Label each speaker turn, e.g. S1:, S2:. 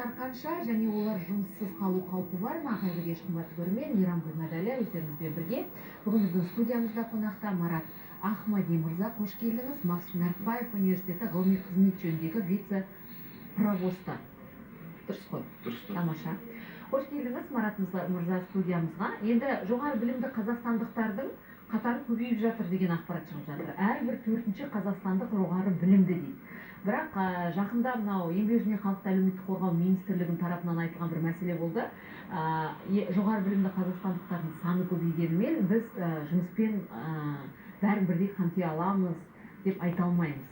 S1: жастар қанша және олар жұмыссыз қалу қаупі бар ма? Қайырлы кеш қымбатты көрермен, Мейрам Гүлнадәлі өздеріңізбен бірге. Бүгін біздің студиямызда қонақта Марат Ахмади мырза, қош келдіңіз. Мақсұт Нәрікбаев университеті ғылыми қызмет жөніндегі вице-провосты. Дұрыс қой?
S2: Дұрыс.
S1: Тамаша. Қош келдіңіз Марат мырза студиямызға. Енді жоғары білімді қазақстандықтардың қатары көбейіп жатыр деген ақпарат шығып жатыр. Әрбір 4-ші қазақстандық жоғары білімді дейді. Бірақ жақында мынау Еңбек және халықты әлеуметтік қорғау министрлігінің тарапынан айтылған бір мәселе болды. Жоғары білімді қазақстандықтардың саны көбейгенімен біз жұмыспен бәрін бірдей қамти аламыз деп айта алмаймыз.